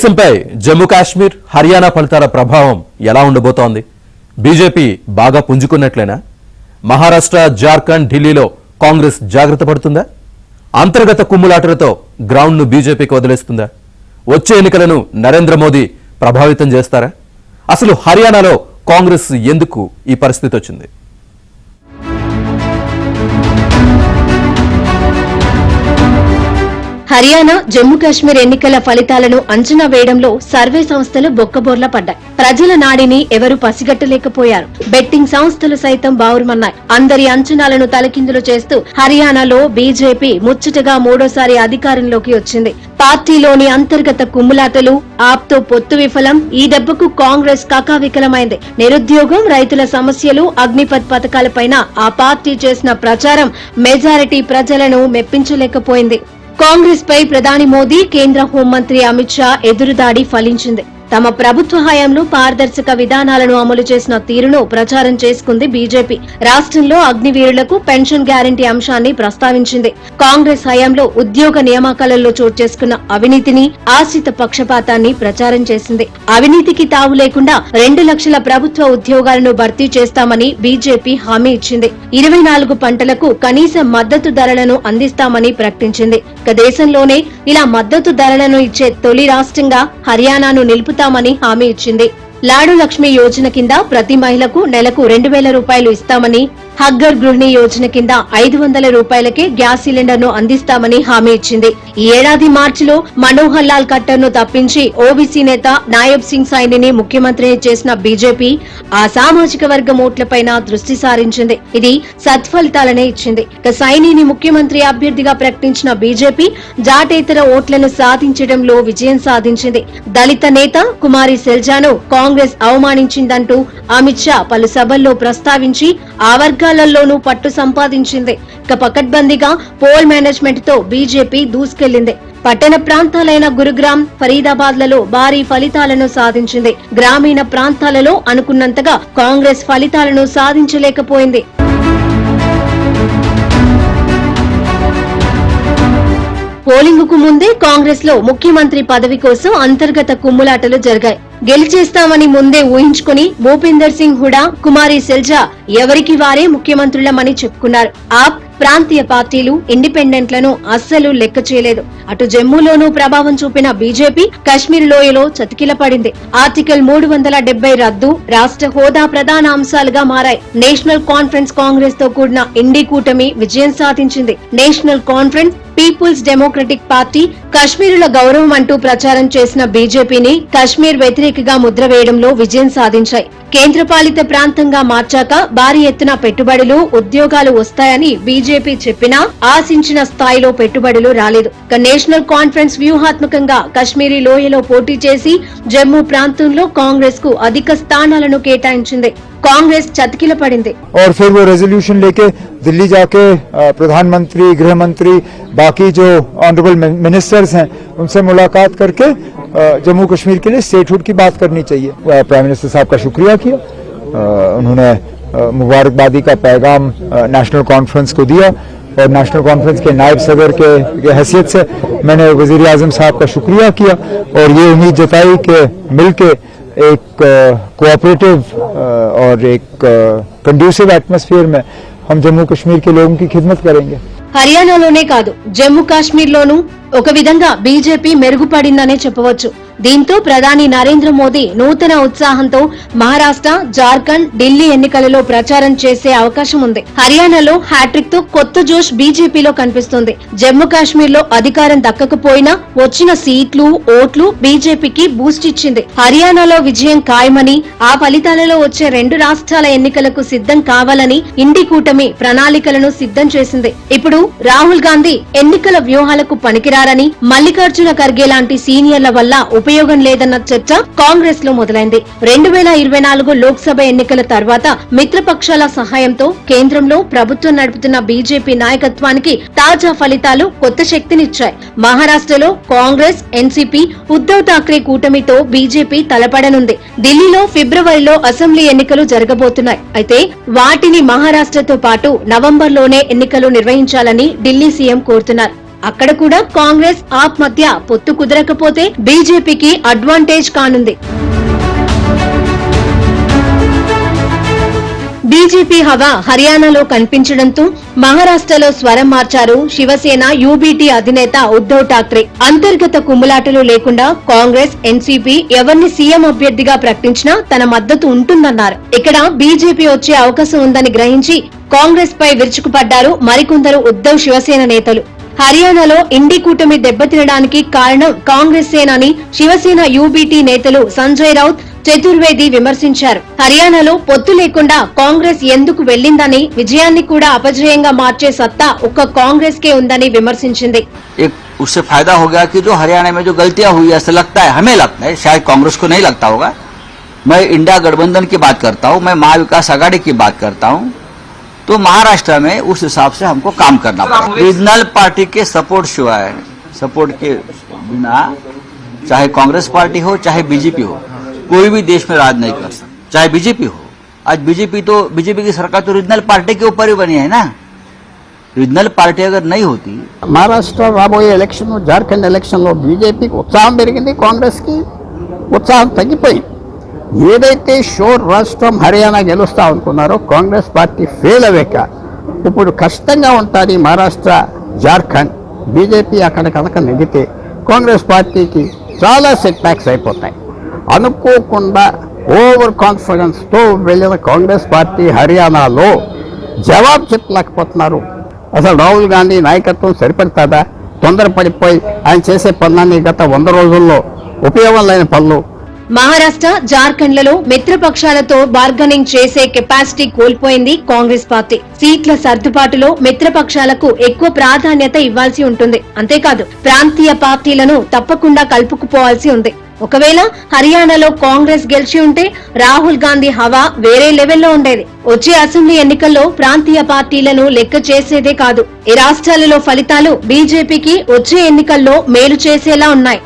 దేశంపై జమ్మూ కాశ్మీర్ హర్యానా ఫలితాల ప్రభావం ఎలా ఉండబోతోంది? బీజేపీ బాగా పుంజుకున్నట్లేనా? మహారాష్ట్ర, జార్ఖండ్, ఢిల్లీలో కాంగ్రెస్ జాగ్రత్త పడుతుందా? అంతర్గత కుమ్ములాటలతో గ్రౌండ్ ను బీజేపీకి వదిలేస్తుందా? వచ్చే ఎన్నికలను నరేంద్ర మోదీ ప్రభావితం చేస్తారా? అసలు హర్యానాలో కాంగ్రెస్ ఎందుకు ఈ పరిస్థితి వచ్చింది? హర్యానా, జమ్మూ కాశ్మీర్ ఎన్నికల ఫలితాలను అంచనా వేయడంలో సర్వే సంస్థలు బొక్కబోర్లా పడ్డాయి. ప్రజల నాడిని ఎవరు పసిగట్టలేకపోయారు. బెట్టింగ్ సంస్థలు సైతం బావురుమన్నాయి. అందరి అంచనాలను తలకిందులు చేస్తూ హర్యానాలో బీజేపీ ముచ్చటగా మూడోసారి అధికారంలోకి వచ్చింది. పార్టీలోని అంతర్గత కుమ్ములాటలు, ఆప్తో పొత్తు విఫలం, ఈ దెబ్బకు కాంగ్రెస్ కకావికలమైంది. నిరుద్యోగం, రైతుల సమస్యలు, అగ్నిపథ్ పథకాలపైన ఆ పార్టీ చేసిన ప్రచారం మెజారిటీ ప్రజలను మెప్పించలేకపోయింది. కాంగ్రెస్ పై ప్రధాని మోదీ, కేంద్ర హోంమంత్రి అమిత్ షా ఎదురుదాడి ఫలించింది. తమ ప్రభుత్వ హయాంలో పారదర్శక విధానాలను అమలు చేసిన తీరును ప్రచారం చేసుకుంది బీజేపీ. రాష్ట్రంలో అగ్నివీరులకు పెన్షన్ గ్యారంటీ అంశాన్ని ప్రస్తావించింది. కాంగ్రెస్ హయాంలో ఉద్యోగ నియామకాలలో చోటు చేసుకున్న అవినీతిని, ఆశ్రిత పక్షపాతాన్ని ప్రచారం చేసింది. అవినీతికి తావు లేకుండా 2 లక్షల ప్రభుత్వ ఉద్యోగాలను భర్తీ చేస్తామని బీజేపీ హామీ ఇచ్చింది. 24 పంటలకు కనీస మద్దతు ధరలను అందిస్తామని ప్రకటించింది. దేశంలోనే ఇలా మద్దతు ధరలను ఇచ్చే తొలి రాష్ట్రంగా హర్యానాను నిలుపుతామని హామీ ఇచ్చింది. లాడు లక్ష్మి యోజన కింద ప్రతి మహిళకు నెలకు 2000 రూపాయలు ఇస్తామని, హగ్గర్ గృహిణి యోజన కింద 500 రూపాయలకే గ్యాస్ సిలిండర్ ను అందిస్తామని హామీ ఇచ్చింది. ఈ ఏడాది మార్చిలో మనోహర్ లాల్ ఖట్టర్ ను తప్పించి ఓబీసీ నేత నాయబ్ సింగ్ సైనిని ముఖ్యమంత్రిని చేసిన బీజేపీ ఆ సామాజిక వర్గం ఓట్లపైన దృష్టి సారించింది. ఇది సత్ఫలితాలనే ఇచ్చింది. సైనిని ముఖ్యమంత్రి అభ్యర్థిగా ప్రకటించిన బీజేపీ జాటేతర ఓట్లను సాధించడంలో విజయం సాధించింది. దళిత నేత కుమారి సెల్జాను కాంగ్రెస్ అవమానించిందంటూ అమిత్ షా పలు సభల్లో ప్రస్తావించి ఆ వర్గాలలోనూ పట్టు సంపాదించింది. పకడ్బందీగా పోల్ మేనేజ్మెంట్ తో బీజేపీ దూసుకెళ్లింది. పట్టణ ప్రాంతాలైన గురుగ్రామ్, ఫరీదాబాద్ లలో భారీ ఫలితాలను సాధించింది. గ్రామీణ ప్రాంతాలలో అనుకున్నంతగా కాంగ్రెస్ ఫలితాలను సాధించలేకపోయింది. పోలింగ్ కు ముందే కాంగ్రెస్ లో ముఖ్యమంత్రి పదవి కోసం అంతర్గత కుమ్ములాటలు జరిగాయి. గెలిచేస్తామని ముందే ఊహించుకుని భూపీందర్ సింగ్ హుడా, కుమారి సెల్జా ఎవరికి వారే ముఖ్యమంత్రులమని చెప్పుకున్నారు. ఆప్ ప్రాంతీయ పార్టీలు, ఇండిపెండెంట్లను అస్సలు లెక్క చేయలేదు. అటు జమ్మూలోనూ ప్రభావం చూపిన బీజేపీ కశ్మీర్ లోయలో చతికిలపడింది. ఆర్టికల్ 370 రద్దు, రాష్ట్ర హోదా ప్రధాన అంశాలుగా మారాయి. నేషనల్ కాన్ఫరెన్స్ కాంగ్రెస్ తో కూడిన ఇండి కూటమి విజయం సాధించింది. నేషనల్ కాన్ఫరెన్స్, పీపుల్స్ డెమోక్రటిక్ పార్టీ కశ్మీరుల గౌరవం అంటూ ప్రచారం చేసిన బీజేపీని కశ్మీర్ వ్యతిరేకగా ముద్ర వేయడంలో విజయం సాధించాయి. కేంద్రపాలిత ప్రాంతంగా మార్చాక భారీ ఎత్తున పెట్టుబడులు, ఉద్యోగాలు వస్తాయని బీజేపీ చెప్పినా ఆశించిన స్థాయిలో పెట్టుబడులు రాలేదు. నేషనల్ కాన్ఫరెన్స్ వ్యూహాత్మకంగా కశ్మీరీ లోయలో పోటీ చేసి జమ్మూ ప్రాంతంలో కాంగ్రెస్ కు అధిక స్థానాలను కేటాయించింది. कांग्रेस चतकिल पड़िंदी और फिर वो रेजोल्यूशन लेके दिल्ली जाके प्रधानमंत्री, गृह मंत्री, बाकी जो ऑनरेबल मिनिस्टर्स हैं उनसे मुलाकात करके जम्मू कश्मीर के लिए स्टेटहुड की बात करनी चाहिए। प्राइम मिनिस्टर साहब का शुक्रिया किया, उन्होंने मुबारकबादी का पैगाम नेशनल कॉन्फ्रेंस को दिया और नेशनल कॉन्फ्रेंस के नायब सदर के हैसियत से मैंने वजीर आजम साहब का शुक्रिया किया और ये उम्मीद जताई कि मिलके एक कोऑपरेटिव और एक कंड्यूसिव एटमॉस्फेयर में हम जम्मू कश्मीर के लोगों की खिदमत करेंगे। హర్యానాలోనే కాదు జమ్మూ కాశ్మీర్లోనూ ఒక విధంగా బీజేపీ మెరుగుపడిందనే చెప్పవచ్చు. దీంతో ప్రధాని నరేంద్ర మోదీ నూతన ఉత్సాహంతో మహారాష్ట్ర, జార్ఖండ్, ఢిల్లీ ఎన్నికలలో ప్రచారం చేసే అవకాశం ఉంది. హర్యానాలో హ్యాట్రిక్ తో కొత్త జోష్ బీజేపీలో కనిపిస్తుంది. జమ్మూ కాశ్మీర్ లో అధికారం దక్కకపోయినా వచ్చిన సీట్లు, ఓట్లు బీజేపీకి బూస్ట్ ఇచ్చింది. హర్యానాలో విజయం ఖాయమని, ఆ ఫలితాలలో వచ్చే 2 రాష్ట్రాల ఎన్నికలకు సిద్ధం కావాలని ఇండి కూటమి ప్రణాళికలను సిద్ధం చేసింది. ఇప్పుడు రాహుల్ గాంధీ ఎన్నికల వ్యూహాలకు పనికిరారని, మల్లికార్జున ఖర్గే లాంటి సీనియర్ల వల్ల ఉపయోగం లేదన్న చర్చ కాంగ్రెస్ లో మొదలైంది. 2024 లోక్సభ ఎన్నికల తర్వాత మిత్రపక్షాల సహాయంతో కేంద్రంలో ప్రభుత్వం నడుపుతున్న బీజేపీ నాయకత్వానికి తాజా ఫలితాలు కొత్త శక్తినిచ్చాయి. మహారాష్ట్రలో కాంగ్రెస్, ఎన్సీపీ, ఉద్దవ్ ఠాక్రే కూటమితో బీజేపీ తలపడనుంది. ఢిల్లీలో ఫిబ్రవరిలో అసెంబ్లీ ఎన్నికలు జరగబోతున్నాయి. అయితే వాటిని మహారాష్ట్రతో పాటు నవంబర్లోనే ఎన్నికలు నిర్వహించాలని ఢిల్లీ సీఎం కోరుతున్నారు. అక్కడ కూడా కాంగ్రెస్ ఆప్ మధ్య పొత్తు కుదరకపోతే బీజేపీకి అడ్వాంటేజ్ కానుంది. బీజేపీ హవా హర్యానాలో కనిపించడంతో మహారాష్ట్రలో స్వరం మార్చారు శివసేన యూబీటీ అధినేత ఉద్దవ్ ఠాక్రే. అంతర్గత కుమ్ములాటలు లేకుండా కాంగ్రెస్ ఎన్సీపీ ఎవరిని సీఎం అభ్యర్థిగా ప్రకటించినా తన మద్దతు ఉంటుందన్నారు. ఇక్కడ బీజేపీ వచ్చే అవకాశం ఉందని గ్రహించి కాంగ్రెస్ పై విరుచుకుపడ్డారు మరికొందరు ఉద్దవ్ శివసేన నేతలు. హర్యానాలో ఇండి కూటమి దెబ్బతినడానికి కారణం కాంగ్రెస్ సేనని శివసేన యూబీటీ నేతలు సంజయ్ రౌత్, చతుర్వేది విమర్శించారు. హర్యానాలో పొత్తు లేకుండా కాంగ్రెస్ ఎందుకు వెళ్లిందని, విజయాన్ని కూడా అపజయంగా మార్చే సత్తా ఒక్క కాంగ్రెస్ కే ఉందని విమర్శించింది. उससे फायदा हो गया कि जो हरियाणा में जो गलतियां हुई ऐसा लगता है, हमें लगता है, शायद कांग्रेस को नहीं लगता होगा. मैं इंडिया गठबंधन की बात करता हूं, मैं महाविकास आघाड़ी की बात करता हूं, तो महाराष्ट्र में उस हिसाब से हमको काम करना पड़ा. रीजनल पार्टी के सपोर्ट शिवाय, सपोर्ट के बिना चाहे कांग्रेस पार्टी हो चाहे बीजेपी हो, कोई भी देश में राज नहीं कर सकता. चाहे बीजेपी हो, आज बीजेपी की सरकार तो रीजनल पार्टी के ऊपर ही बनी है ना. రీజనల్ పార్టీ అగర్ నై హోతీ. మహారాష్ట్ర రాబోయే ఎలక్షన్, జార్ఖండ్ ఎలక్షన్లో బీజేపీకి ఉత్సాహం పెరిగింది, కాంగ్రెస్కి ఉత్సాహం తగ్గిపోయింది. ఏదైతే షోర్ రాష్ట్రం హర్యానా గెలుస్తా అనుకున్నారో కాంగ్రెస్ పార్టీ ఫెయిల్ అవ్వక ఇప్పుడు కష్టంగా ఉంటుంది మహారాష్ట్ర, జార్ఖండ్. బీజేపీ అక్కడ కనుక నెగితే కాంగ్రెస్ పార్టీకి చాలా సెట్ బ్యాక్స్ అయిపోతాయి. అనుకోకుండా ఓవర్ కాన్ఫిడెన్స్తో వెళ్ళిన కాంగ్రెస్ పార్టీ హర్యానాలో జవాబు చెప్పలేకపోతున్నారు. అసలు రాహుల్ గాంధీ నాయకత్వం సరిపడుతుందా? తొందరపడిపోయి ఆయన చేసే పనులన్నీ గత 100 రోజుల్లో ఉపయోగం లేని పనులు. మహారాష్ట్ర, జార్ఖండ్లలో మిత్రపక్షాలతో బార్గెనింగ్ చేసే కెపాసిటీ కోల్పోయింది కాంగ్రెస్ పార్టీ. సీట్ల సర్దుబాటులో మిత్రపక్షాలకు ఎక్కువ ప్రాధాన్యత ఇవ్వాల్సి ఉంటుంది. అంతేకాదు ప్రాంతీయ పార్టీలను తప్పకుండా కలుపుకుపోవాల్సి ఉంది. ఒకవేళ హర్యానాలో కాంగ్రెస్ గెలిచి ఉంటే రాహుల్ గాంధీ హవా వేరే లెవెల్లో ఉండేది. వచ్చే అసెంబ్లీ ఎన్నికల్లో ప్రాంతీయ పార్టీలను లెక్క చేసేదే కాదు, ఈ రాష్ట్రాలలో ఫలితాలు బీజేపీకి వచ్చే ఎన్నికల్లో మేలు చేసేలా ఉన్నాయి.